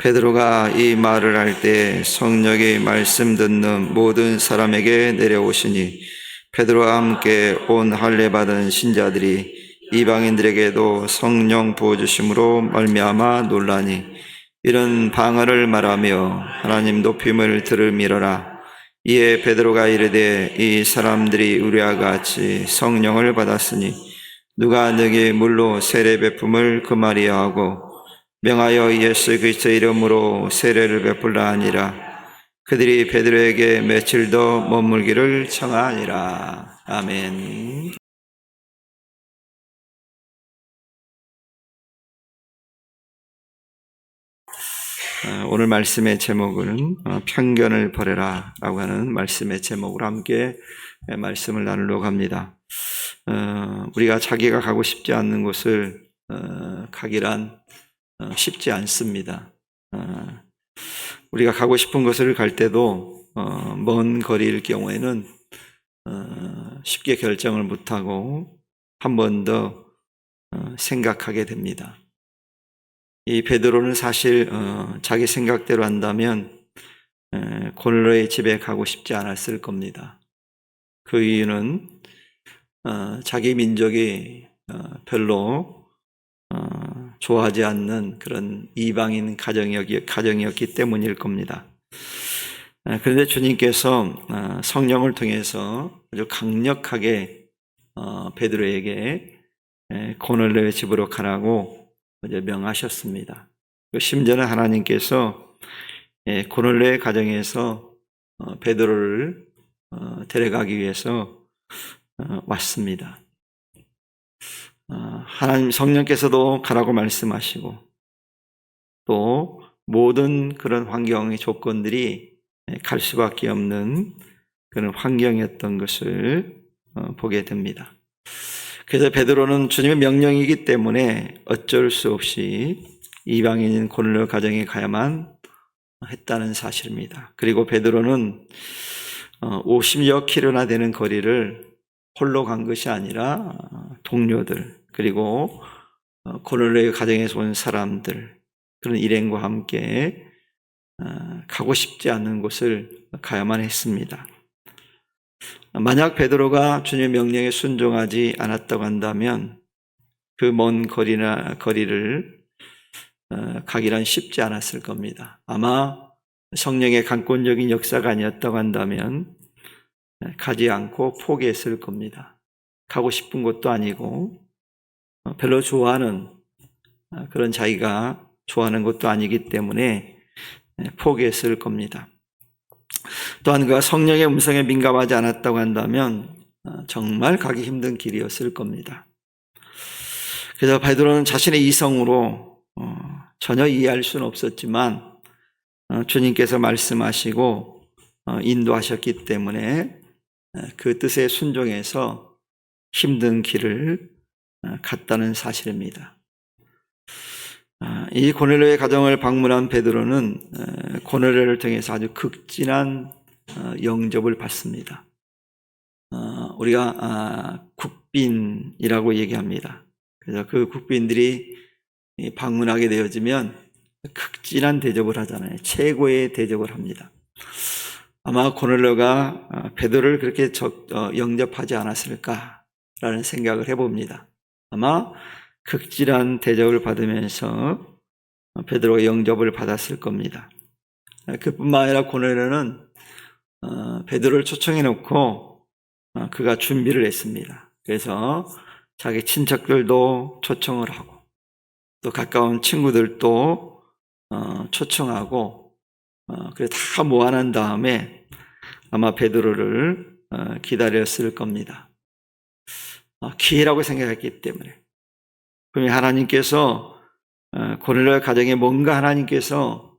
베드로가 이 말을 할 때 성령이 말씀 듣는 모든 사람에게 내려오시니 베드로와 함께 온 할례 받은 신자들이 이방인들에게도 성령 부어주심으로 말미암아 놀라니 이런 방언을 말하며 하나님 높임을 들으미러라. 이에 베드로가 이르되 이 사람들이 우리와 같이 성령을 받았으니 누가 너에게 물로 세례 베품을 금하리야 하고 명하여 예수 그리스도의 이름으로 세례를 베풀라 하니라. 그들이 베드로에게 며칠 더 머물기를 청하니라. 아멘. 오늘 말씀의 제목은 편견을 버려라 라고 하는 말씀의 제목으로 함께 말씀을 나누려고 합니다. 우리가 자기가 가고 싶지 않는 곳을 가기란 쉽지 않습니다. 우리가 가고 싶은 곳을 갈 때도 먼 거리일 경우에는 쉽게 결정을 못하고 한 번 더 생각하게 됩니다. 이 베드로는 사실 자기 생각대로 한다면 고넬료의 집에 가고 싶지 않았을 겁니다. 그 이유는 자기 민족이 별로 좋아하지 않는 그런 이방인 가정이었기 때문일 겁니다. 그런데 주님께서 성령을 통해서 아주 강력하게 베드로에게 고넬료의 집으로 가라고 명하셨습니다. 심지어는 하나님께서 고넬료의 가정에서 베드로를 데려가기 위해서 왔습니다. 하나님 성령께서도 가라고 말씀하시고 또 모든 그런 환경의 조건들이 갈 수밖에 없는 그런 환경이었던 것을 보게 됩니다. 그래서 베드로는 주님의 명령이기 때문에 어쩔 수 없이 이방인인 고넬료 가정에 가야만 했다는 사실입니다. 그리고 베드로는 50여 킬로나 되는 거리를 홀로 간 것이 아니라 동료들 그리고 고넬료의 가정에서 온 사람들 그런 일행과 함께 가고 싶지 않은 곳을 가야만 했습니다. 만약 베드로가 주님의 명령에 순종하지 않았다고 한다면 그 먼 거리를 가기란 쉽지 않았을 겁니다. 아마 성령의 강권적인 역사가 아니었다고 한다면 가지 않고 포기했을 겁니다. 가고 싶은 곳도 아니고 별로 좋아하는 그런 자기가 좋아하는 것도 아니기 때문에 포기했을 겁니다. 또한 그가 성령의 음성에 민감하지 않았다고 한다면 정말 가기 힘든 길이었을 겁니다. 그래서 베드로는 자신의 이성으로 전혀 이해할 수는 없었지만 주님께서 말씀하시고 인도하셨기 때문에 그 뜻에 순종해서 힘든 길을 갔다는 사실입니다. 이 고넬료의 가정을 방문한 베드로는 고넬료를 통해서 아주 극진한 영접을 받습니다. 우리가 국빈이라고 얘기합니다. 그래서 그 국빈들이 방문하게 되어지면 극진한 대접을 하잖아요. 최고의 대접을 합니다. 아마 고넬료가 베드로를 그렇게 영접하지 않았을까라는 생각을 해봅니다. 아마 극진한 대접을 받으면서 베드로가 영접을 받았을 겁니다. 그뿐만 아니라 고넬료는 베드로를 초청해 놓고 그가 준비를 했습니다. 그래서 자기 친척들도 초청을 하고 또 가까운 친구들도 초청하고 그래서 다 모아놓은 다음에 아마 베드로를 기다렸을 겁니다. 기회라고 생각했기 때문에. 그러면 하나님께서 고넬료 가정에 뭔가 하나님께서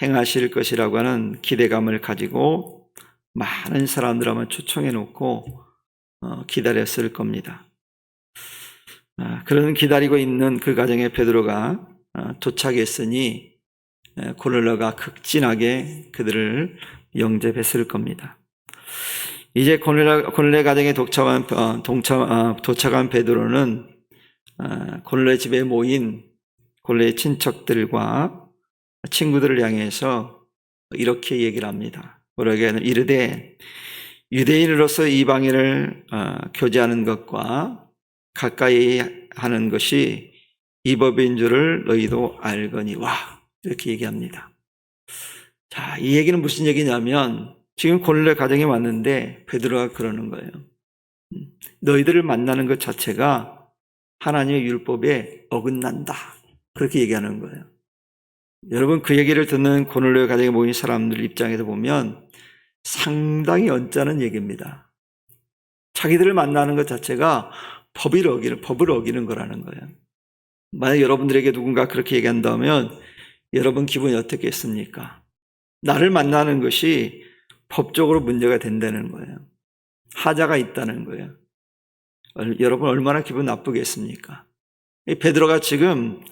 행하실 것이라고 하는 기대감을 가지고 많은 사람들 한번 초청해 놓고 기다렸을 겁니다. 그런 기다리고 있는 그 가정에 베드로가 도착했으니 고넬료가 극진하게 그들을 영접했을 겁니다. 이제 고넬료 가정에 도착한 베드로는 고넬료 집에 모인 고넬료의 친척들과 친구들을 향해서 이렇게 얘기를 합니다. 뭐라고 하냐면 이르되 유대인으로서 이방인을 교제하는 것과 가까이 하는 것이 이 법인 줄을 너희도 알거니와, 이렇게 얘기합니다. 자, 이 얘기는 무슨 얘기냐면 지금 고넬료 가정에 왔는데 베드로가 그러는 거예요. 너희들을 만나는 것 자체가 하나님의 율법에 어긋난다, 그렇게 얘기하는 거예요. 여러분, 그 얘기를 듣는 고넬료 가정에 모인 사람들 입장에서 보면 상당히 언짢은 얘기입니다. 자기들을 만나는 것 자체가 법을 어기는 거라는 거예요. 만약 여러분들에게 누군가 그렇게 얘기한다면 여러분 기분이 어떻겠습니까? 나를 만나는 것이 법적으로 문제가 된다는 거예요. 하자가 있다는 거예요. 여러분 얼마나 기분 나쁘겠습니까? 베드로가 지금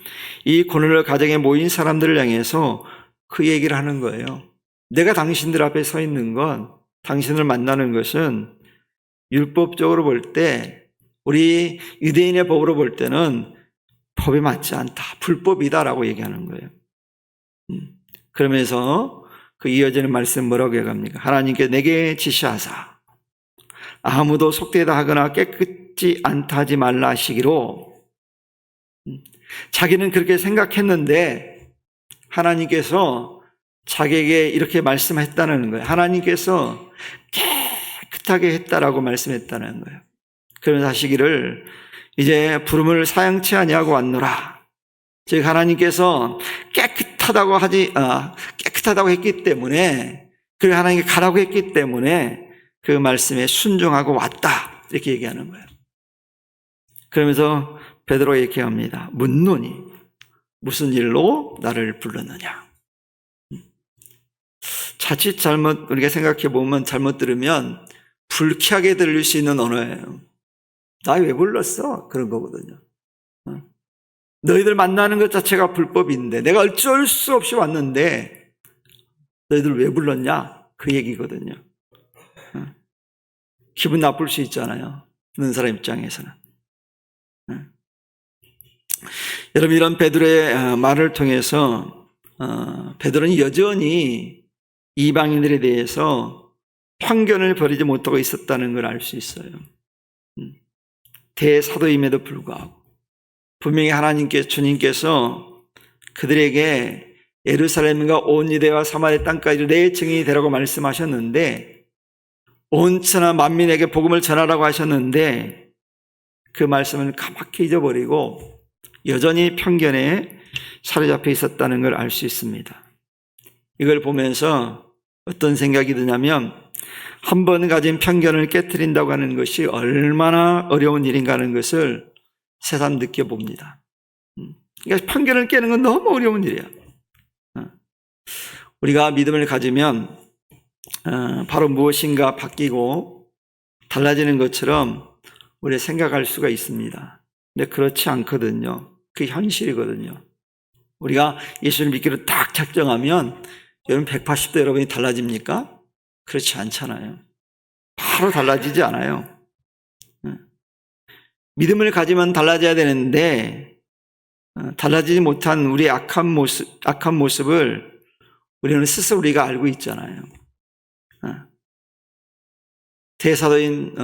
이 고넬료 가정에 모인 사람들을 향해서 그 얘기를 하는 거예요. 내가 당신들 앞에 서 있는 건, 당신을 만나는 것은 율법적으로 볼 때, 우리 유대인의 법으로 볼 때는 법에 맞지 않다, 불법이다라고 얘기하는 거예요. 그러면서 그 이어지는 말씀 뭐라고 얘기합니까? 하나님께 내게 지시하사 아무도 속되다 하거나 깨끗지 않다 하지 말라 하시기로. 자기는 그렇게 생각했는데 하나님께서 자기에게 이렇게 말씀했다는 거예요. 하나님께서 깨끗하게 했다라고 말씀했다는 거예요. 그러면서 하시기를 이제 부름을 사양치 아니하고 왔노라. 즉 하나님께서 깨끗하다고 했기 때문에, 그리고 하나님께 가라고 했기 때문에 그 말씀에 순종하고 왔다, 이렇게 얘기하는 거예요. 그러면서 베드로가 이렇게 합니다. 묻노니 무슨 일로 나를 불렀느냐. 자칫 잘못 우리가 생각해 보면, 잘못 들으면 불쾌하게 들릴 수 있는 언어예요. 나 왜 불렀어? 그런 거거든요. 너희들 만나는 것 자체가 불법인데 내가 어쩔 수 없이 왔는데 너희들 왜 불렀냐? 그 얘기거든요. 기분 나쁠 수 있잖아요, 듣는 사람 입장에서는. 여러분, 이런 베드로의 말을 통해서 베드로는 여전히 이방인들에 대해서 편견을 버리지 못하고 있었다는 걸 알 수 있어요. 대사도임에도 불구하고 분명히 주님께서 그들에게 예루살렘과 온 유대와 사마리아 땅까지 내 증인이 되라고 말씀하셨는데, 온 천하 만민에게 복음을 전하라고 하셨는데 그 말씀을 까맣게 잊어버리고 여전히 편견에 사로잡혀 있었다는 걸 알 수 있습니다. 이걸 보면서 어떤 생각이 드냐면, 한 번 가진 편견을 깨트린다고 하는 것이 얼마나 어려운 일인가 하는 것을 새삼 느껴봅니다. 그러니까 편견을 깨는 건 너무 어려운 일이야. 우리가 믿음을 가지면 바로 무엇인가 바뀌고 달라지는 것처럼 우리가 생각할 수가 있습니다. 근데 그렇지 않거든요. 그게 현실이거든요. 우리가 예수를 믿기로 딱 작정하면 여러분 180도 여러분이 달라집니까? 그렇지 않잖아요. 바로 달라지지 않아요. 믿음을 가지면 달라져야 되는데 달라지지 못한 우리의 악한 모습을 우리는 스스로 우리가 알고 있잖아요. 대사도인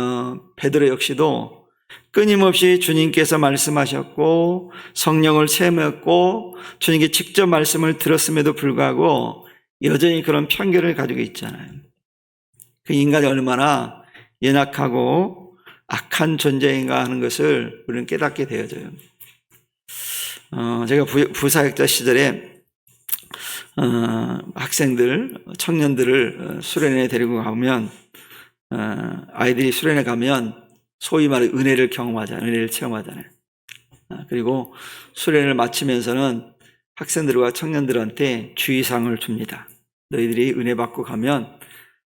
베드로 역시도 끊임없이 주님께서 말씀하셨고 성령을 체험했고 주님께 직접 말씀을 들었음에도 불구하고 여전히 그런 편견을 가지고 있잖아요. 그 인간이 얼마나 연약하고 악한 존재인가 하는 것을 우리는 깨닫게 되어져요. 제가 부사역자 시절에 학생들, 청년들을 수련회에 데리고 가면 아이들이 수련회 가면 소위 말해 은혜를 경험하잖아요. 은혜를 체험하잖아요. 그리고 수련회를 마치면서는 학생들과 청년들한테 주의사항을 줍니다. 너희들이 은혜 받고 가면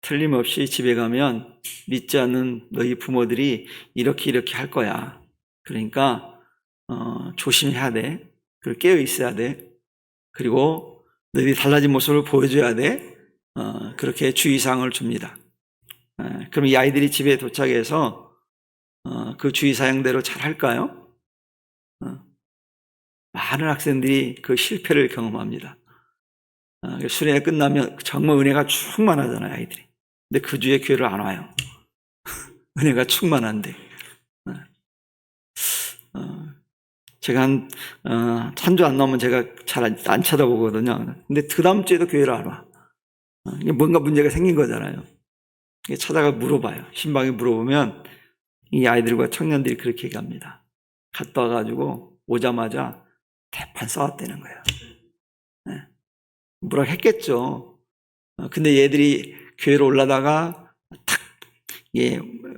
틀림없이 집에 가면 믿지 않는 너희 부모들이 이렇게 할 거야. 그러니까 조심해야 돼. 그리고 깨어 있어야 돼. 그리고 너희들이 달라진 모습을 보여줘야 돼. 그렇게 주의사항을 줍니다. 그럼 이 아이들이 집에 도착해서 그 주의사항대로 잘 할까요? 많은 학생들이 그 실패를 경험합니다. 수련회 끝나면 정말 은혜가 충만하잖아요, 아이들이. 근데 그 주에 교회를 안 와요. 은혜가 충만한데. 제가 한 주 안 나오면 제가 잘 안 쳐다보거든요. 근데 그 다음 주에도 교회를 안 와. 뭔가 문제가 생긴 거잖아요. 찾아가 물어봐요. 신방에 물어보면 이 아이들과 청년들이 그렇게 얘기합니다. 갔다 와가지고 오자마자 대판 싸웠다는 거예요. 뭐라 했겠죠. 근데 얘들이 교회로 올라다가 탁,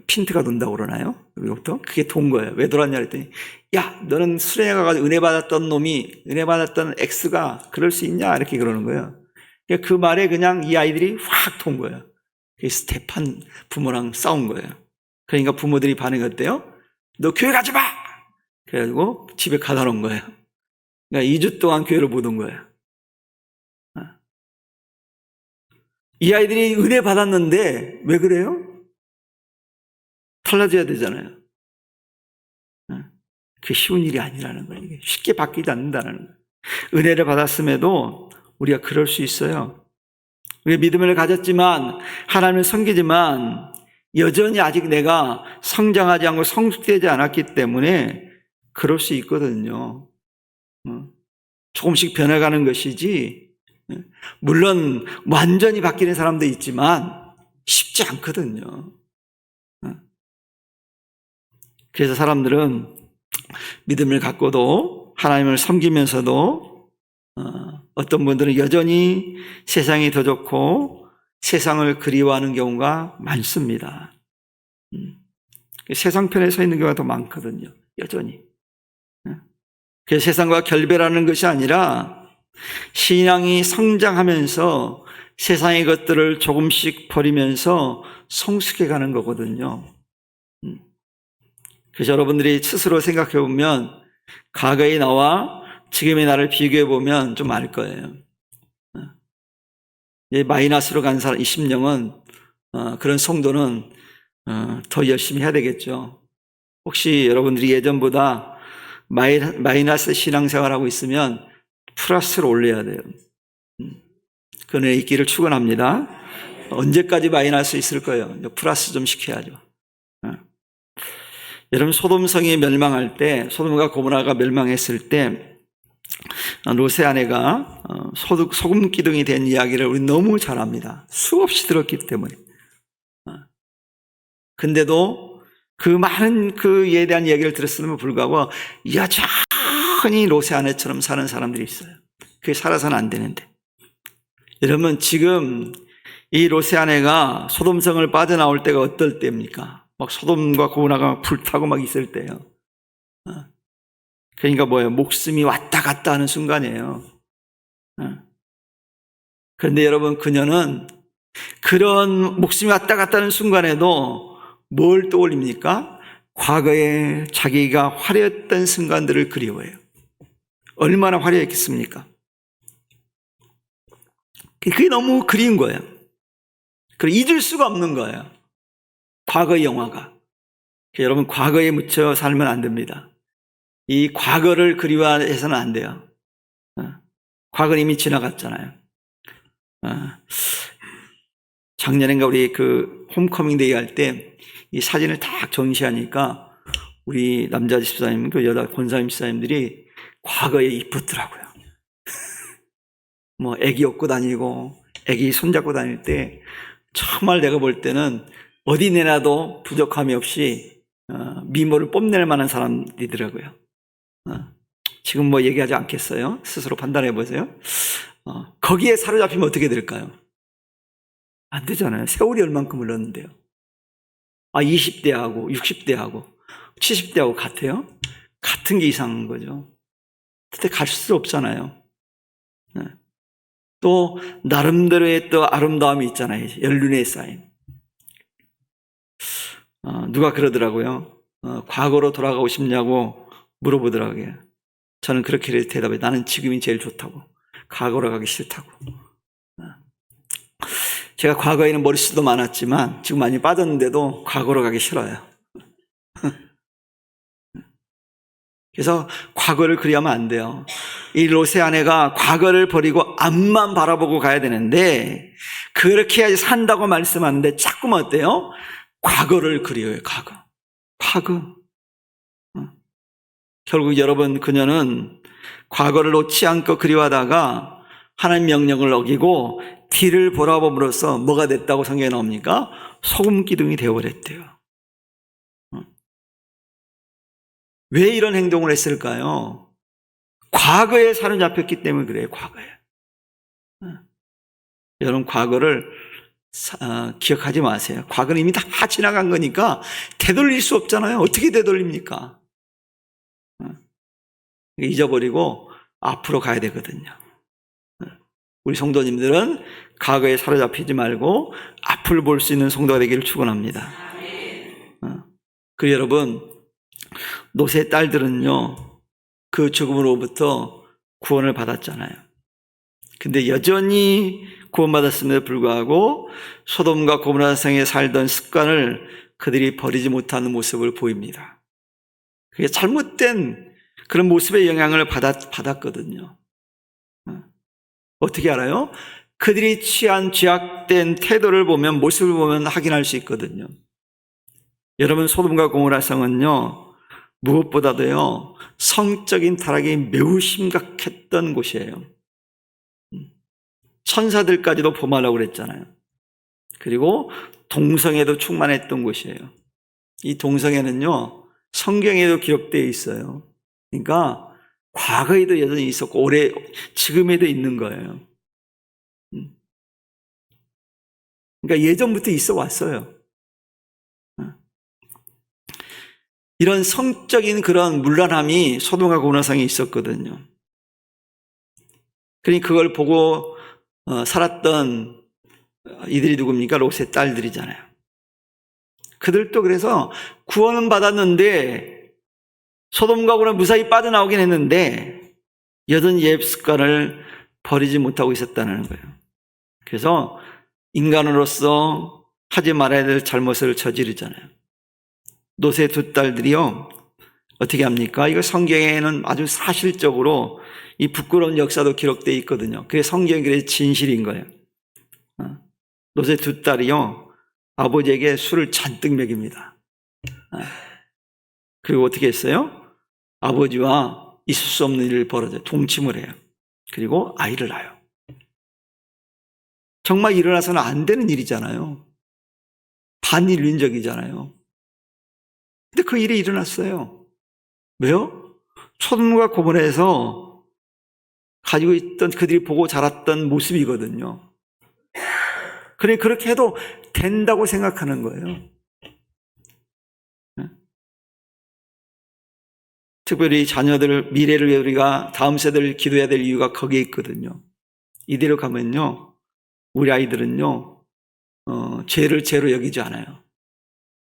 핀트가 돈다고 그러나요? 여기부터? 그게 돈 거예요. 왜 돌았냐 그랬더니, 야, 너는 수련회 가가지고 은혜 받았던 놈이, 은혜 받았던 X가 그럴 수 있냐? 이렇게 그러는 거예요. 그 말에 그냥 이 아이들이 확 돈 거예요. 스테판 부모랑 싸운 거예요. 그러니까 부모들이 반응이 어때요? 너 교회 가지 마! 그래가지고 집에 가다 놓은 거예요. 그러니까 2주 동안 교회를 못 온 거예요. 이 아이들이 은혜 받았는데 왜 그래요? 달라져야 되잖아요. 그게 쉬운 일이 아니라는 거예요. 쉽게 바뀌지 않는다는 거예요. 은혜를 받았음에도 우리가 그럴 수 있어요. 우리가 믿음을 가졌지만 하나님을 섬기지만 여전히 아직 내가 성장하지 않고 성숙되지 않았기 때문에 그럴 수 있거든요. 조금씩 변해가는 것이지, 물론 완전히 바뀌는 사람도 있지만 쉽지 않거든요. 그래서 사람들은 믿음을 갖고도 하나님을 섬기면서도 어떤 분들은 여전히 세상이 더 좋고 세상을 그리워하는 경우가 많습니다. 세상 편에 서 있는 경우가 더 많거든요. 여전히. 그래서 세상과 결별하는 것이 아니라 신앙이 성장하면서 세상의 것들을 조금씩 버리면서 성숙해가는 거거든요. 그래서 여러분들이 스스로 생각해 보면 과거의 나와 지금의 나를 비교해 보면 좀 알 거예요. 마이너스로 간 사람, 이 심령은 그런 성도는 더 열심히 해야 되겠죠. 혹시 여러분들이 예전보다 마이너스 신앙생활하고 있으면 플러스를 올려야 돼요. 그는 있기를 축원합니다. 언제까지 마이너스 있을 거예요? 플러스 좀 시켜야죠. 여러분, 소돔성이 멸망할 때, 소돔과 고모라가 멸망했을 때 롯의 아내가 소금 기둥이 된 이야기를 우리 너무 잘 압니다. 수없이 들었기 때문에. 근데도 그 많은 그에 대한 이야기를 들었음에도 불구하고 여전히 롯의 아내처럼 사는 사람들이 있어요. 그게 살아서는 안 되는데. 여러분, 지금 이 롯의 아내가 소돔성을 빠져나올 때가 어떨 때입니까? 막 소돔과 고모라가 불타고 막 있을 때예요. 그러니까 뭐예요? 목숨이 왔다 갔다 하는 순간이에요. 그런데 여러분, 그녀는 그런 목숨이 왔다 갔다 하는 순간에도 뭘 떠올립니까? 과거에 자기가 화려했던 순간들을 그리워해요. 얼마나 화려했겠습니까? 그게 너무 그리운 거예요. 그리고 잊을 수가 없는 거예요. 과거의 영화가. 여러분, 과거에 묻혀 살면 안 됩니다. 이 과거를 그리워해서는 안 돼요. 과거는 이미 지나갔잖아요. 작년인가 우리 그 홈커밍 데이 할 때 이 사진을 딱 전시하니까 우리 남자 집사님, 그 여자 권사님 집사님들이 과거에 이쁘더라고요. 뭐 애기 업고 다니고 애기 손잡고 다닐 때 정말 내가 볼 때는 어디 내놔도 부족함이 없이 미모를 뽐낼 만한 사람이더라고요. 지금 뭐 얘기하지 않겠어요? 스스로 판단해 보세요. 거기에 사로잡히면 어떻게 될까요? 안 되잖아요. 세월이 얼만큼 흘렀는데요. 20대하고 60대하고 70대하고 같아요? 같은 게 이상한 거죠. 그때 갈 수 없잖아요. 또 나름대로의 또 아름다움이 있잖아요. 연륜에 쌓인. 누가 그러더라고요. 과거로 돌아가고 싶냐고 물어보더라고요. 저는 그렇게 대답해요. 나는 지금이 제일 좋다고. 과거로 가기 싫다고. 제가 과거에는 머리숱도 많았지만 지금 많이 빠졌는데도 과거로 가기 싫어요. 그래서 과거를 그리하면 안 돼요. 이 롯의 아내가 과거를 버리고 앞만 바라보고 가야 되는데 그렇게 해야지 산다고 말씀하는데 자꾸만 어때요? 과거를 그리워요. 과거. 결국 여러분, 그녀는 과거를 놓지 않고 그리워하다가 하나님 명령을 어기고 뒤를 돌아봄으로써 뭐가 됐다고 성경에 나옵니까? 소금 기둥이 되어버렸대요. 왜 이런 행동을 했을까요? 과거에 사로잡혔기 때문에 그래요. 과거에. 여러분, 과거를 기억하지 마세요. 과거는 이미 다 지나간 거니까 되돌릴 수 없잖아요. 어떻게 되돌립니까? 잊어버리고 앞으로 가야 되거든요. 우리 성도님들은 과거에 사로잡히지 말고 앞을 볼 수 있는 성도가 되기를 축원합니다. 그 여러분, 롯의 딸들은요, 그 죽음으로부터 구원을 받았잖아요. 근데 여전히 구원받았음에도 불구하고 소돔과 고모라 성에 살던 습관을 그들이 버리지 못하는 모습을 보입니다. 그게 잘못된 그런 모습의 영향을 받았거든요. 어떻게 알아요? 그들이 취한 죄악된 태도를 보면, 모습을 보면 확인할 수 있거든요. 여러분, 소돔과 고모라 성은요, 무엇보다도요, 성적인 타락이 매우 심각했던 곳이에요. 천사들까지도 범하려고 그랬잖아요. 그리고 동성애도 충만했던 곳이에요. 이 동성애는요, 성경에도 기록되어 있어요. 그러니까 과거에도 여전히 있었고 지금에도 있는 거예요. 그러니까 예전부터 있어 왔어요. 이런 성적인 그런 문란함이 소돔과 고모라 성에 있었거든요. 그러니 그걸 보고 살았던 이들이 누굽니까? 롯의 딸들이잖아요. 그들도 그래서 구원은 받았는데 소돔과 고모라 무사히 빠져나오긴 했는데 여전히 옛 습관을 버리지 못하고 있었다는 거예요. 그래서 인간으로서 하지 말아야 될 잘못을 저지르잖아요. 롯의 두 딸들이요, 어떻게 합니까? 이거 성경에는 아주 사실적으로 이 부끄러운 역사도 기록되어 있거든요. 그게 성경이 그래서 진실인 거예요. 롯의 두 딸이요, 아버지에게 술을 잔뜩 먹입니다. 그리고 어떻게 했어요? 아버지와 있을 수 없는 일을 벌어져요. 동침을 해요. 그리고 아이를 낳아요. 정말 일어나서는 안 되는 일이잖아요. 반인륜적이잖아요. 근데 그 일이 일어났어요. 왜요? 소돔과 고모라에서 가지고 있던, 그들이 보고 자랐던 모습이거든요. 그래, 그렇게 해도 된다고 생각하는 거예요. 특별히 자녀들, 미래를 위해 우리가 다음 세대를 기도해야 될 이유가 거기에 있거든요. 이대로 가면요, 우리 아이들은요, 죄를 죄로 여기지 않아요.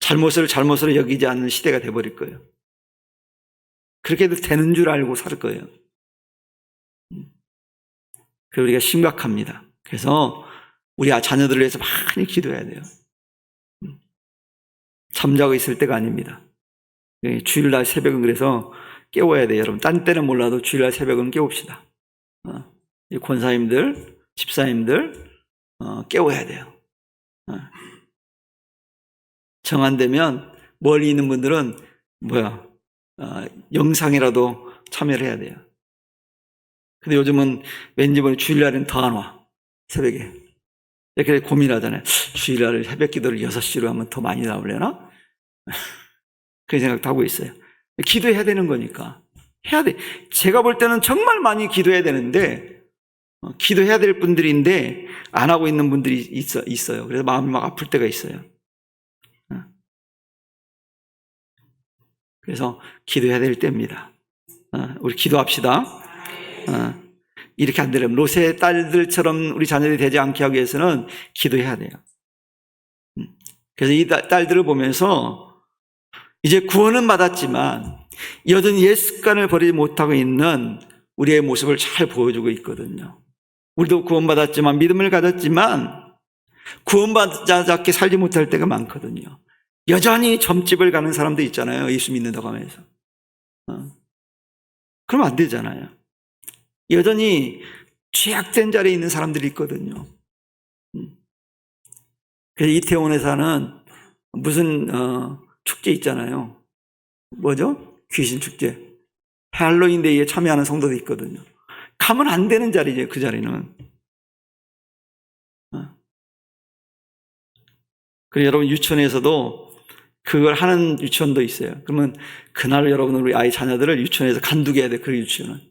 잘못을 잘못으로 여기지 않는 시대가 돼버릴 거예요. 그렇게 해도 되는 줄 알고 살 거예요. 그래서 우리가 심각합니다. 그래서 우리 자녀들을 위해서 많이 기도해야 돼요. 잠자고 있을 때가 아닙니다. 주일날 새벽은 그래서 깨워야 돼요. 여러분, 딴 때는 몰라도 주일날 새벽은 깨웁시다. 권사님들, 집사님들 깨워야 돼요. 정 안 되면 멀리 있는 분들은 영상이라도 참여를 해야 돼요. 근데 요즘은 왠지 모르게 주일날은 더 안 와. 새벽에. 이렇게 고민하잖아요. 주일날 새벽 기도를 6시로 하면 더 많이 나오려나? 그런 생각도 하고 있어요. 기도해야 되는 거니까. 해야 돼. 제가 볼 때는 정말 많이 기도해야 되는데, 기도해야 될 분들인데, 안 하고 있는 분들이 있어요. 그래서 마음이 막 아플 때가 있어요. 그래서 기도해야 될 때입니다. 우리 기도합시다. 이렇게 안 되려면 롯의 딸들처럼 우리 자녀들이 되지 않게 하기 위해서는 기도해야 돼요. 그래서 이 딸들을 보면서 이제 구원은 받았지만 여전히 옛 습관을 버리지 못하고 있는 우리의 모습을 잘 보여주고 있거든요. 우리도 구원받았지만, 믿음을 가졌지만 구원받지 살지 못할 때가 많거든요. 여전히 점집을 가는 사람도 있잖아요. 예수 믿는다고 하면서. 그러면 안 되잖아요. 여전히 죄악된 자리에 있는 사람들이 있거든요. 그래서 이태원에 사는 무슨 축제 있잖아요. 뭐죠? 귀신 축제. 할로윈 데이에 참여하는 성도도 있거든요. 가면 안 되는 자리죠, 그 자리는. 그리고 여러분 유치원에서도 그걸 하는 유치원도 있어요. 그러면 그날 여러분 우리 아이 자녀들을 유치원에서 간두게 해야 돼. 그 유치원은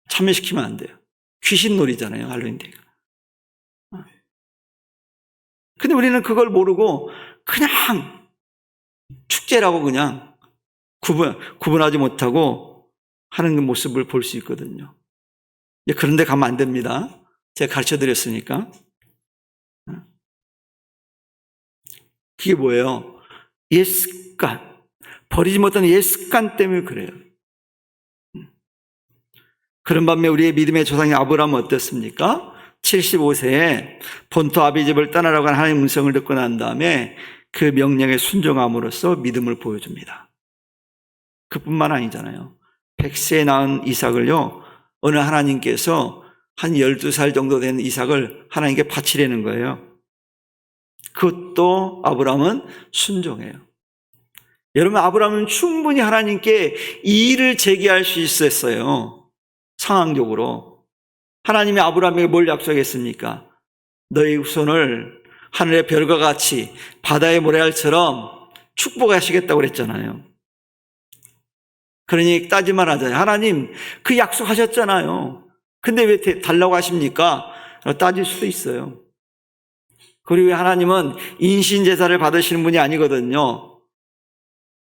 참여시키면 안 돼요. 귀신놀이잖아요, 할로윈 데이가. 근데 우리는 그걸 모르고 그냥 축제라고 그냥 구분하지 못하고 하는 모습을 볼 수 있거든요. 그런데 가면 안 됩니다. 제가 가르쳐 드렸으니까. 그게 뭐예요? 옛 습관. 버리지 못하는 옛 습관 때문에 그래요. 그런 반면 우리의 믿음의 조상인 아브라함은 어땠습니까? 75세에 본토 아비 집을 떠나라고 하는 하나님의 음성을 듣고 난 다음에 그 명령에 순종함으로써 믿음을 보여줍니다. 그뿐만 아니잖아요. 100세에 낳은 이삭을요, 어느 하나님께서 한 12살 정도 된 이삭을 하나님께 바치려는 거예요. 그것도 아브라함은 순종해요. 여러분, 아브라함은 충분히 하나님께 이의를 제기할 수 있었어요. 상황적으로. 하나님이 아브라함에게 뭘 약속했습니까? 너의 후손을 하늘의 별과 같이 바다의 모래알처럼 축복하시겠다고 그랬잖아요. 그러니 따지만 하잖아요. 하나님, 그 약속하셨잖아요. 근데 왜 달라고 하십니까? 따질 수도 있어요. 그리고 하나님은 인신제사를 받으시는 분이 아니거든요.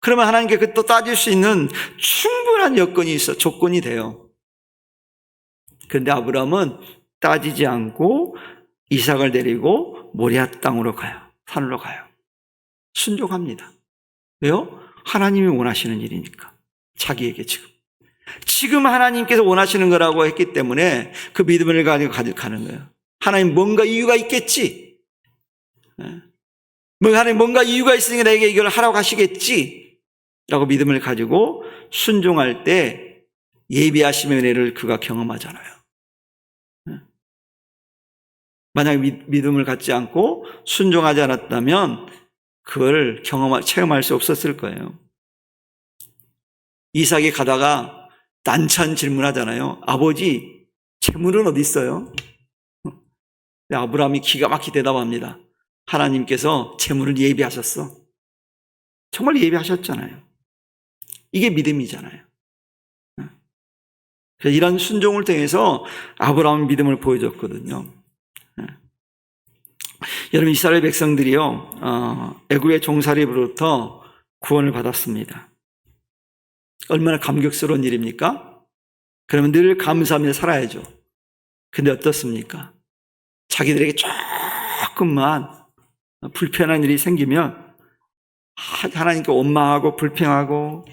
그러면 하나님께 그 또 따질 수 있는 충분한 여건이 있어, 조건이 돼요. 그런데 아브라함은 따지지 않고 이삭을 데리고 모리아 땅으로 가요. 산으로 가요. 순종합니다. 왜요? 하나님이 원하시는 일이니까. 자기에게 지금 하나님께서 원하시는 거라고 했기 때문에 그 믿음을 가지고 가는 거예요. 하나님 뭔가 이유가 있겠지. 하나님 뭔가 이유가 있으니까 내게 이걸 하라고 하시겠지 라고 믿음을 가지고 순종할 때 예비하심의 은혜를 그가 경험하잖아요. 만약에 믿음을 갖지 않고 순종하지 않았다면 그걸 체험할 수 없었을 거예요. 이삭이 가다가 난처한 질문하잖아요. 아버지, 재물은 어디 있어요? 아브라함이 기가 막히게 대답합니다. 하나님께서 재물을 예비하셨어. 정말 예비하셨잖아요. 이게 믿음이잖아요. 그래서 이런 순종을 통해서 아브라함은 믿음을 보여줬거든요. 여러분, 이스라엘 백성들이요, 애굽의 종살이로부터 구원을 받았습니다. 얼마나 감격스러운 일입니까? 그러면 늘 감사하며 살아야죠. 근데 어떻습니까? 자기들에게 조금만 불편한 일이 생기면 하나님께 원망하고 불평하고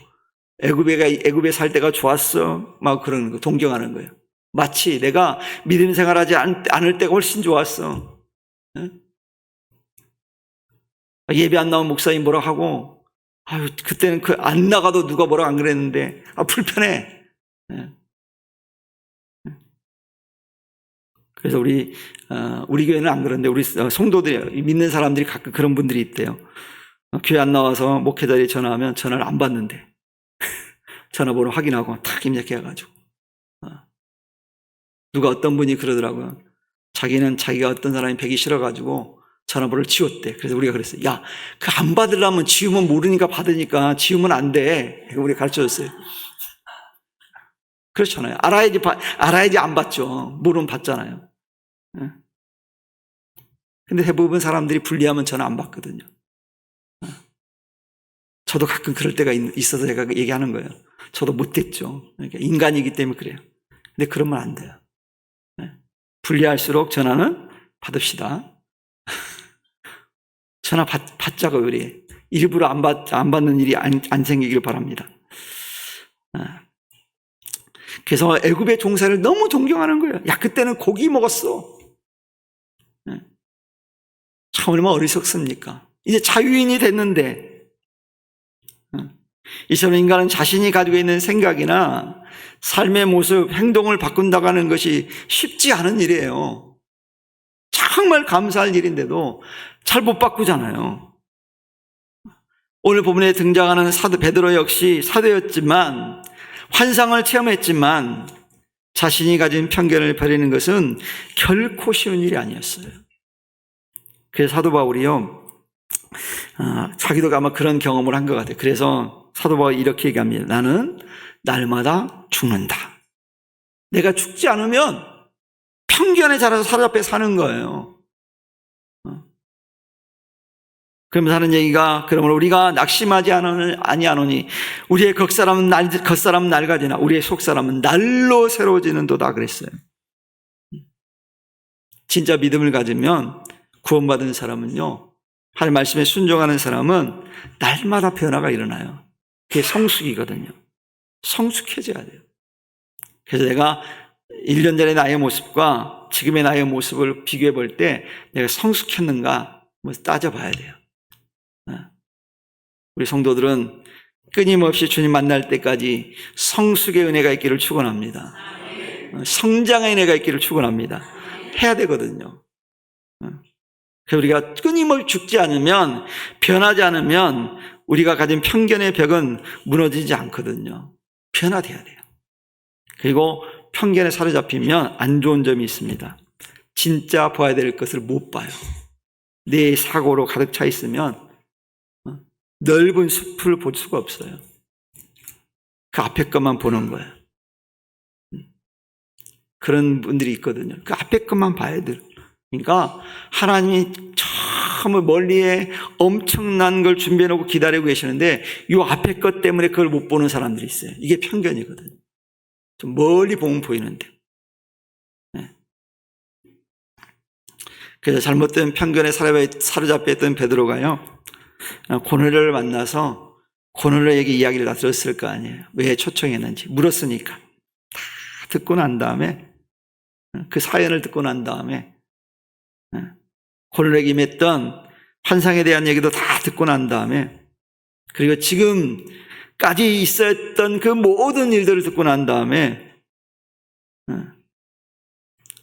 애굽에 살 때가 좋았어 막 그러는 거, 동경하는 거예요. 마치 내가 믿음 생활하지 않을 때가 훨씬 좋았어. 예배 안 나온 목사님 뭐라 하고, 아유, 그때는 안 나가도 누가 뭐라 안 그랬는데, 불편해. 그래서 우리 교회는 안 그런데, 우리 성도들이, 믿는 사람들이 가끔 그런 분들이 있대요. 교회 안 나와서 목회 자리에 전화하면 전화를 안 받는데, 전화번호 확인하고 탁 입력해가지고. 누가 어떤 분이 그러더라고요. 자기가 어떤 사람이 뵈기 싫어가지고, 전화번호를 지웠대. 그래서 우리가 그랬어요. 야, 그 안 받으려면 지우면 모르니까 받으니까 지우면 안 돼. 우리 가르쳐줬어요. 그렇잖아요. 알아야지 안 받죠. 모르면 받잖아요. 근데 대부분 사람들이 불리하면 전화 안 받거든요. 저도 가끔 그럴 때가 있어서 제가 얘기하는 거예요. 저도 못했죠. 그러니까 인간이기 때문에 그래요. 근데 그러면 안 돼요. 불리할수록 전화는 받읍시다. 전화 받자고 우리 일부러 안 받는 일이 안 생기길 바랍니다. 그래서 애굽의 종사를 너무 존경하는 거예요. 야, 그때는 고기 먹었어. 참 얼마나 어리석습니까? 이제 자유인이 됐는데, 이처럼 인간은 자신이 가지고 있는 생각이나 삶의 모습, 행동을 바꾼다고 하는 것이 쉽지 않은 일이에요. 정말 감사할 일인데도 잘 못 바꾸잖아요. 오늘 본문에 등장하는 사도 베드로 역시 사도였지만, 환상을 체험했지만 자신이 가진 편견을 버리는 것은 결코 쉬운 일이 아니었어요. 그래서 사도 바울이요, 자기도 아마 그런 경험을 한 것 같아요. 그래서 사도 바울이 이렇게 얘기합니다. 나는 날마다 죽는다. 내가 죽지 않으면 편견에 자라서 사로잡혀 사는 거예요. 그러면서 하는 얘기가, 그러므로 우리가 낙심하지 아니하노니 우리의 겉사람은 낡아지나 우리의 속사람은 날로 새로워지는도다 그랬어요. 진짜 믿음을 가지면 구원받은 사람은요, 하나님 말씀에 순종하는 사람은 날마다 변화가 일어나요. 그게 성숙이거든요. 성숙해져야 돼요. 그래서 내가 1년 전의 나의 모습과 지금의 나의 모습을 비교해 볼 때 내가 성숙했는가 따져봐야 돼요. 우리 성도들은 끊임없이 주님 만날 때까지 성숙의 은혜가 있기를 축원합니다. 성장의 은혜가 있기를 축원합니다. 해야 되거든요. 그래서 우리가 끊임없이 죽지 않으면, 변하지 않으면 우리가 가진 편견의 벽은 무너지지 않거든요. 변화돼야 돼요. 그리고 편견에 사로잡히면 안 좋은 점이 있습니다. 진짜 봐야 될 것을 못 봐요. 내 사고로 가득 차 있으면 넓은 숲을 볼 수가 없어요. 그 앞에 것만 보는 거예요. 그런 분들이 있거든요. 그 앞에 것만 봐야 돼요. 그러니까 하나님이 저 멀리에 엄청난 걸 준비해 놓고 기다리고 계시는데 이 앞에 것 때문에 그걸 못 보는 사람들이 있어요. 이게 편견이거든요. 좀 멀리 보면 보이는데. 네. 그래서 잘못된 편견에 사로잡혀 있던 베드로가요, 고넬료를 만나서 고넬료에게 이야기를 다 들었을 거 아니에요. 왜 초청했는지 물었으니까. 다 듣고 난 다음에, 그 사연을 듣고 난 다음에 고넬료에게 임했던 환상에 대한 얘기도 다 듣고 난 다음에, 그리고 지금까지 있었던 그 모든 일들을 듣고 난 다음에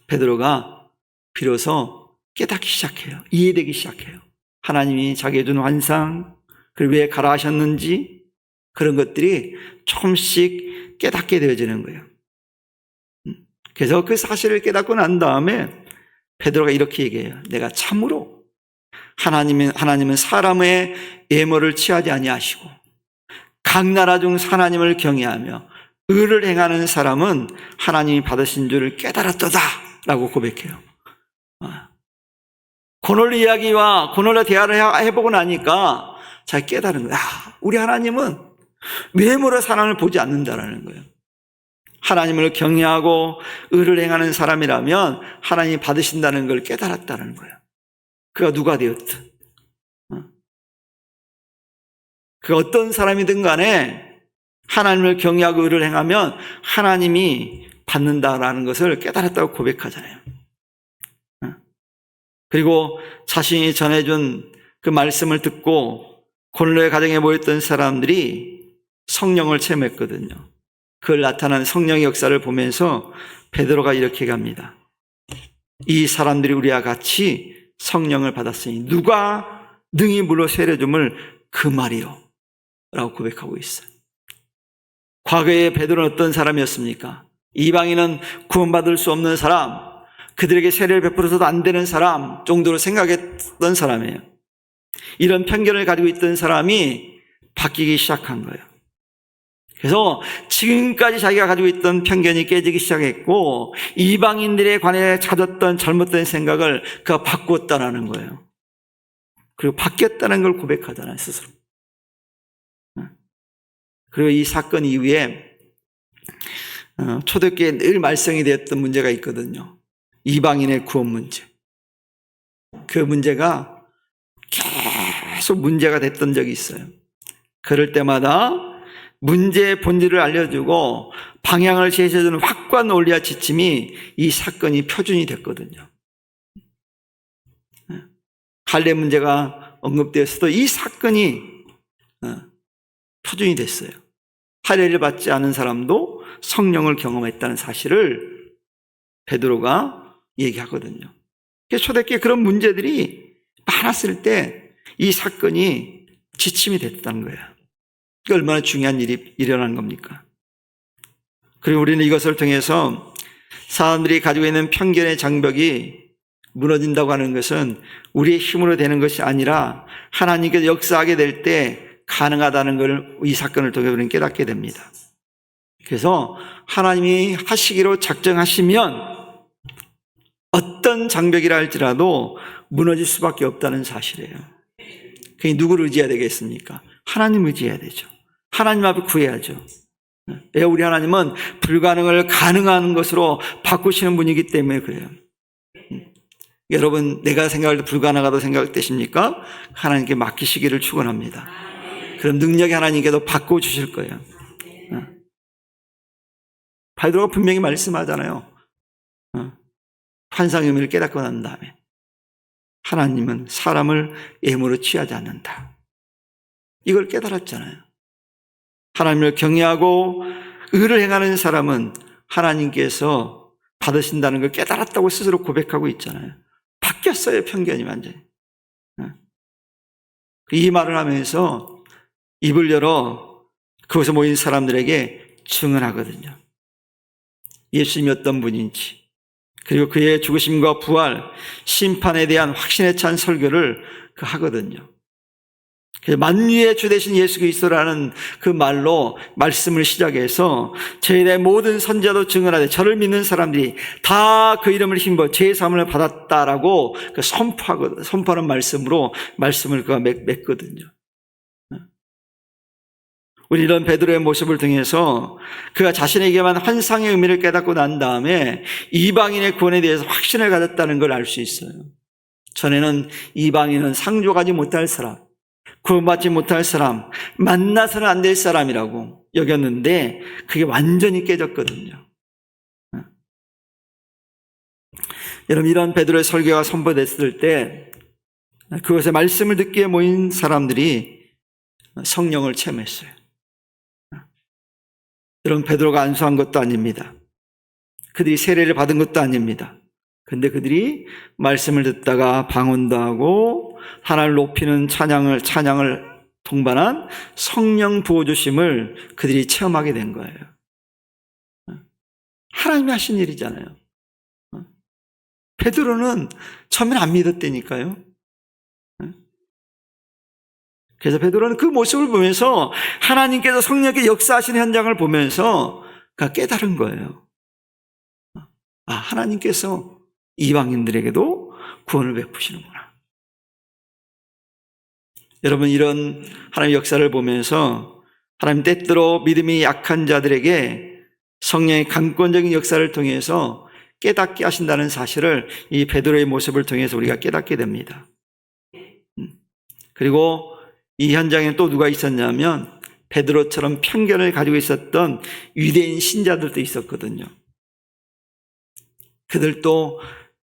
베드로가 비로소 깨닫기 시작해요. 이해되기 시작해요. 하나님이 자기에게 준 환상, 그리고 왜 가라 하셨는지, 그런 것들이 조금씩 깨닫게 되어지는 거예요. 그래서 그 사실을 깨닫고 난 다음에 베드로가 이렇게 얘기해요. 내가 참으로 하나님은 사람의 예물을 취하지 아니하시고 각 나라 중 하나님을 경외하며 의를 행하는 사람은 하나님이 받으신 줄을 깨달았도다 라고 고백해요. 고넬료 이야기와 고넬료 대화를 해보고 나니까 잘 깨달은 거야. 우리 하나님은 외모로 사람을 보지 않는다라는 거예요. 하나님을 경외하고 의를 행하는 사람이라면 하나님이 받으신다는 걸 깨달았다는 거예요. 그가 누가 되었든, 그 어떤 사람이든 간에 하나님을 경외하고 의를 행하면 하나님이 받는다라는 것을 깨달았다고 고백하잖아요. 그리고 자신이 전해준 그 말씀을 듣고 고넬료의 가정에 모였던 사람들이 성령을 체험했거든요. 그걸 나타난 성령의 역사를 보면서 베드로가 이렇게 갑니다. 이 사람들이 우리와 같이 성령을 받았으니 누가 능히 물로 세례줌을 그 말이요 라고 고백하고 있어요. 과거에 베드로는 어떤 사람이었습니까? 이방인은 구원받을 수 없는 사람, 그들에게 세례를 베풀어서도 안 되는 사람 정도로 생각했던 사람이에요. 이런 편견을 가지고 있던 사람이 바뀌기 시작한 거예요. 그래서 지금까지 자기가 가지고 있던 편견이 깨지기 시작했고 이방인들에 관해 가졌던 잘못된 생각을 그가 바꾸었다는 거예요. 그리고 바뀌었다는 걸 고백하잖아요, 스스로. 그리고 이 사건 이후에 초대교회에 늘 말썽이 되었던 문제가 있거든요. 이방인의 구원 문제. 그 문제가 계속 문제가 됐던 적이 있어요. 그럴 때마다 문제의 본질을 알려주고 방향을 제시해주는 확고한 논리와 지침이 이 사건이 표준이 됐거든요. 할례 문제가 언급되었어도 이 사건이 표준이 됐어요. 할례를 받지 않은 사람도 성령을 경험했다는 사실을 베드로가 얘기하거든요. 그래서 초대교회 그런 문제들이 많았을 때 이 사건이 지침이 됐다는 거예요. 이게 얼마나 중요한 일이 일어난 겁니까? 그리고 우리는 이것을 통해서 사람들이 가지고 있는 편견의 장벽이 무너진다고 하는 것은 우리의 힘으로 되는 것이 아니라 하나님께서 역사하게 될 때 가능하다는 걸 이 사건을 통해 우리는 깨닫게 됩니다. 그래서 하나님이 하시기로 작정하시면 어떤 장벽이라 할지라도 무너질 수밖에 없다는 사실이에요. 그게 누구를 의지해야 되겠습니까? 하나님 의지해야 되죠. 하나님 앞에 구해야죠. 왜? 우리 하나님은 불가능을 가능한 것으로 바꾸시는 분이기 때문에 그래요. 여러분, 내가 생각할 때 불가능하다고 생각되십니까? 하나님께 맡기시기를 축원합니다. 그럼 능력이 하나님께도 바꿔주실 거예요. 베드로가 분명히 말씀하잖아요. 환상의 의미를 깨닫고 난 다음에 하나님은 사람을 예물로 취하지 않는다. 이걸 깨달았잖아요. 하나님을 경외하고 의를 행하는 사람은 하나님께서 받으신다는 걸 깨달았다고 스스로 고백하고 있잖아요. 바뀌었어요, 편견이 완전히. 이 말을 하면서 입을 열어 그곳에 모인 사람들에게 증언하거든요. 예수님이 어떤 분인지, 그리고 그의 죽으심과 부활, 심판에 대한 확신에 찬 설교를 하거든요. 만유의 주 되신 예수 그리스도라는 그 말로 말씀을 시작해서 저에 대해 모든 선지자도 증언하되 저를 믿는 사람들이 다 그 이름을 힘입어 죄 사함을 받았다라고 선포하는 말씀으로 말씀을 그가 맺거든요. 우리 이런 베드로의 모습을 통해서 그가 자신에게만 환상의 의미를 깨닫고 난 다음에 이방인의 구원에 대해서 확신을 가졌다는 걸 알 수 있어요. 전에는 이방인은 상종하지 못할 사람, 구원받지 못할 사람, 만나서는 안 될 사람이라고 여겼는데 그게 완전히 깨졌거든요. 여러분, 이런 베드로의 설교가 선포됐을 때 그것에 말씀을 듣기에 모인 사람들이 성령을 체험했어요. 여러분, 베드로가 안수한 것도 아닙니다. 그들이 세례를 받은 것도 아닙니다. 근데 그들이 말씀을 듣다가 방언도 하고 하나님을 높이는 찬양을 동반한 성령 부어주심을 그들이 체험하게 된 거예요. 하나님이 하신 일이잖아요. 베드로는 처음엔 안 믿었다니까요. 그래서 베드로는 그 모습을 보면서 하나님께서 성령께 역사하시는 현장을 보면서 그가 깨달은 거예요. 하나님께서 이방인들에게도 구원을 베푸시는구나. 여러분, 이런 하나님의 역사를 보면서 하나님 때때로 믿음이 약한 자들에게 성령의 강권적인 역사를 통해서 깨닫게 하신다는 사실을 이 베드로의 모습을 통해서 우리가 깨닫게 됩니다. 그리고 이 현장에 또 누가 있었냐면 베드로처럼 편견을 가지고 있었던 유대인 신자들도 있었거든요. 그들도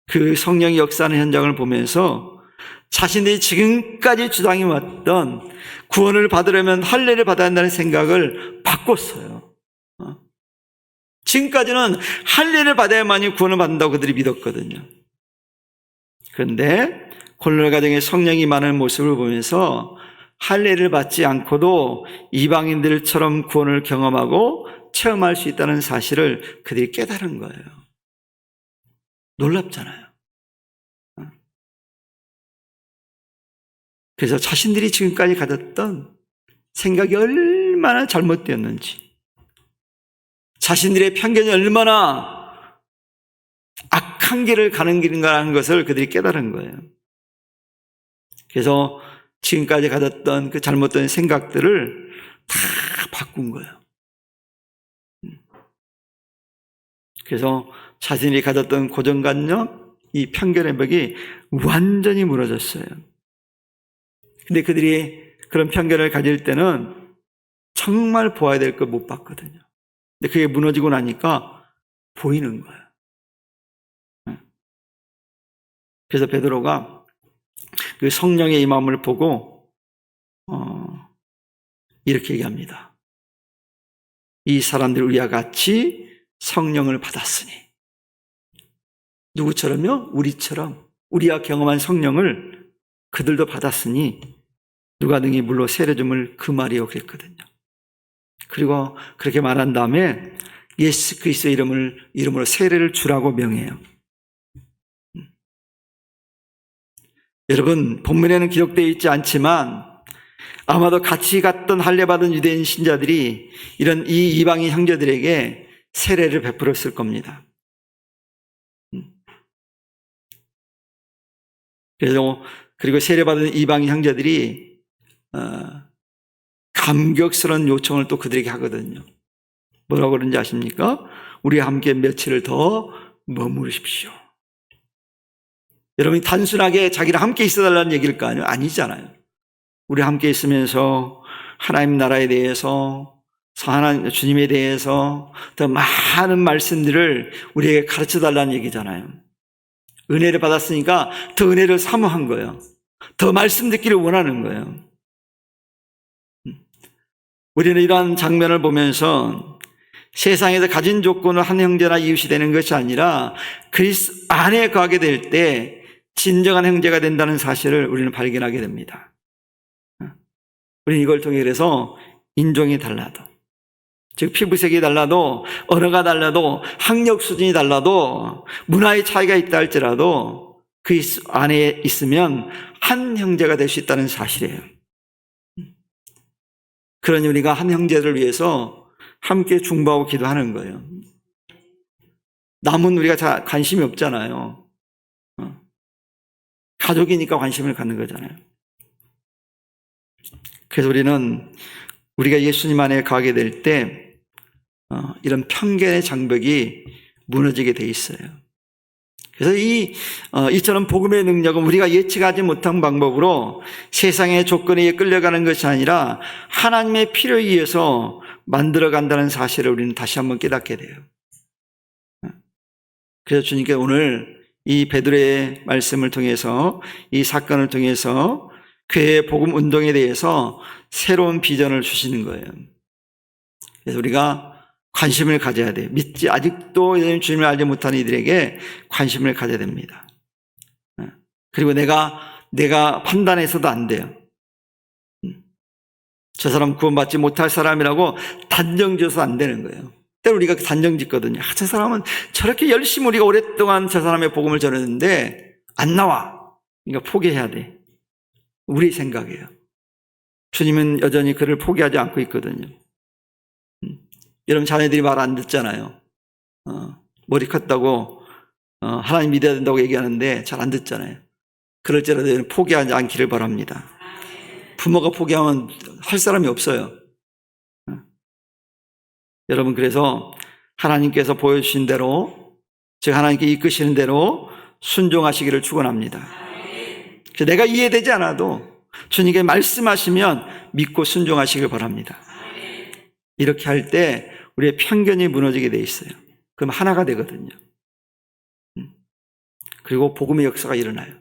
그 성령의 역사하는 현장을 보면서 자신들이 지금까지 주장해왔던 구원을 받으려면 할례를 받아야 한다는 생각을 바꿨어요. 지금까지는 할례를 받아야만이 구원을 받는다고 그들이 믿었거든요. 그런데 고난의 과정에 성령이 임하는 모습을 보면서 할례를 받지 않고도 이방인들처럼 구원을 경험하고 체험할 수 있다는 사실을 그들이 깨달은 거예요. 놀랍잖아요. 그래서 자신들이 지금까지 가졌던 생각이 얼마나 잘못되었는지, 자신들의 편견이 얼마나 악한 길을 가는 길인가라는 것을 그들이 깨달은 거예요. 그래서 지금까지 가졌던 그 잘못된 생각들을 다 바꾼 거예요. 그래서 자신이 가졌던 고정관념, 이 편견의 벽이 완전히 무너졌어요. 근데 그들이 그런 편견을 가질 때는 정말 보아야 될 걸 못 봤거든요. 근데 그게 무너지고 나니까 보이는 거예요. 그래서 베드로가 그 성령의 임함을 보고 이렇게 얘기합니다. 이 사람들이 우리와 같이 성령을 받았으니. 누구처럼요? 우리처럼 우리가 경험한 성령을 그들도 받았으니 누가 능히 물로 세례줌을 그 말이요 그랬거든요. 그리고 그렇게 말한 다음에 예수 그리스도의 이름으로 세례를 주라고 명해요. 여러분, 본문에는 기록되어 있지 않지만 아마도 같이 갔던 할례받은 유대인 신자들이 이런 이 이방인 형제들에게 세례를 베풀었을 겁니다. 그리고 세례받은 이방인 형제들이 감격스러운 요청을 또 그들에게 하거든요. 뭐라고 그러는지 아십니까? 우리와 함께 며칠을 더 머무르십시오. 여러분이 단순하게 자기랑 함께 있어달라는 얘기일까요? 아니잖아요. 우리 함께 있으면서 하나님 나라에 대해서, 하나님 주님에 대해서 더 많은 말씀들을 우리에게 가르쳐달라는 얘기잖아요. 은혜를 받았으니까 더 은혜를 사모한 거예요. 더 말씀 듣기를 원하는 거예요. 우리는 이러한 장면을 보면서 세상에서 가진 조건은 한 형제나 이웃이 되는 것이 아니라 그리스도 안에 거하게 될 때 진정한 형제가 된다는 사실을 우리는 발견하게 됩니다. 우리는 이걸 통해 그래서 인종이 달라도, 즉 피부색이 달라도, 언어가 달라도, 학력 수준이 달라도, 문화의 차이가 있다 할지라도 그리스도 안에 있으면 한 형제가 될 수 있다는 사실이에요. 그러니 우리가 한 형제를 위해서 함께 중보하고 기도하는 거예요. 남은 우리가 잘 관심이 없잖아요. 가족이니까 관심을 갖는 거잖아요. 그래서 우리가 예수님 안에 가게 될 때 이런 편견의 장벽이 무너지게 돼 있어요. 그래서 이처럼 복음의 능력은 우리가 예측하지 못한 방법으로 세상의 조건에 의해 끌려가는 것이 아니라 하나님의 필요에 의해서 만들어간다는 사실을 우리는 다시 한번 깨닫게 돼요. 그래서 주님께 오늘 이 베드로의 말씀을 통해서, 이 사건을 통해서 교회의 복음 운동에 대해서 새로운 비전을 주시는 거예요. 그래서 우리가 관심을 가져야 돼요. 아직도 주님을 알지 못하는 이들에게 관심을 가져야 됩니다. 그리고 내가 판단해서도 안 돼요. 저 사람 구원받지 못할 사람이라고 단정 지어서 안 되는 거예요. 때로 우리가 단정 짓거든요. 저 사람은 저렇게 열심히 우리가 오랫동안 저 사람의 복음을 전했는데 안 나와. 그러니까 포기해야 돼. 우리 생각이에요. 주님은 여전히 그를 포기하지 않고 있거든요. 여러분 자녀들이 말 안 듣잖아요. 머리 컸다고 하나님 믿어야 된다고 얘기하는데 잘 안 듣잖아요. 그럴지라도 포기하지 않기를 바랍니다. 부모가 포기하면 할 사람이 없어요. 여러분 그래서 하나님께서 보여주신 대로, 즉 하나님께 이끄시는 대로 순종하시기를 축원합니다. 내가 이해되지 않아도 주님께 말씀하시면 믿고 순종하시길 바랍니다. 이렇게 할 때 우리의 편견이 무너지게 돼 있어요. 그럼 하나가 되거든요. 그리고 복음의 역사가 일어나요.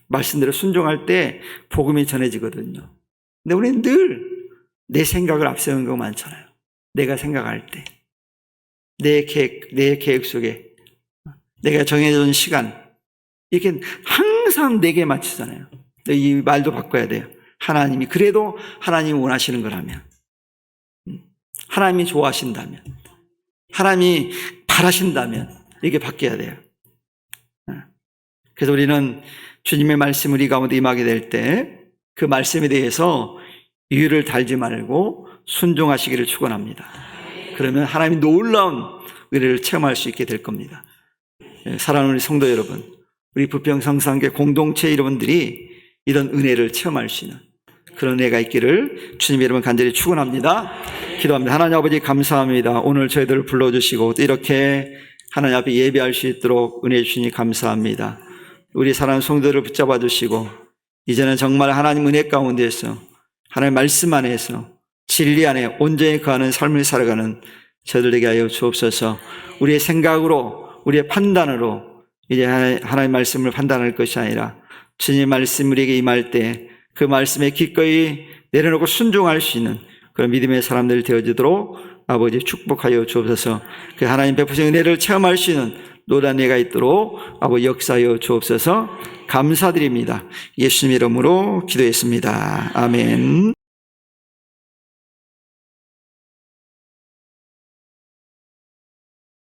말씀대로 순종할 때 복음이 전해지거든요. 근데 우리는 늘 내 생각을 앞세우는 거 많잖아요. 내가 생각할 때, 내 계획 속에 내가 정해준 시간, 이렇게 항상 내게 맞추잖아요. 이 말도 바꿔야 돼요. 하나님이, 그래도 하나님이 원하시는 거라면, 하나님이 좋아하신다면, 하나님이 바라신다면 이게 바뀌어야 돼요. 그래서 우리는 주님의 말씀을 우리 가운데 임하게 될 때 그 말씀에 대해서 이유를 달지 말고 순종하시기를 축원합니다. 그러면 하나님이 놀라운 은혜를 체험할 수 있게 될 겁니다. 사랑하는 우리 성도 여러분, 우리 부평성산교회 공동체 여러분들이 이런 은혜를 체험할 수 있는 그런 은혜가 있기를 주님 여러분 간절히 축원합니다. 기도합니다. 하나님 아버지 감사합니다. 오늘 저희들을 불러주시고 이렇게 하나님 앞에 예배할 수 있도록 은혜 주시니 감사합니다. 우리 사랑하는 성도들을 붙잡아 주시고 이제는 정말 하나님 은혜 가운데서 하나님 말씀 안에서 진리 안에 온전히 거하는 삶을 살아가는 저들에게 하여 주옵소서. 우리의 생각으로, 우리의 판단으로 이제 하나님의 말씀을 판단할 것이 아니라 주님의 말씀 우리에게 임할 때 그 말씀에 기꺼이 내려놓고 순종할 수 있는 그런 믿음의 사람들 되어지도록 아버지 축복하여 주옵소서. 그 하나님 베푸신 은혜를 체험할 수 있는 노란 해가 있도록 아버지 역사하여 주옵소서. 감사드립니다. 예수님 이름으로 기도했습니다. 아멘.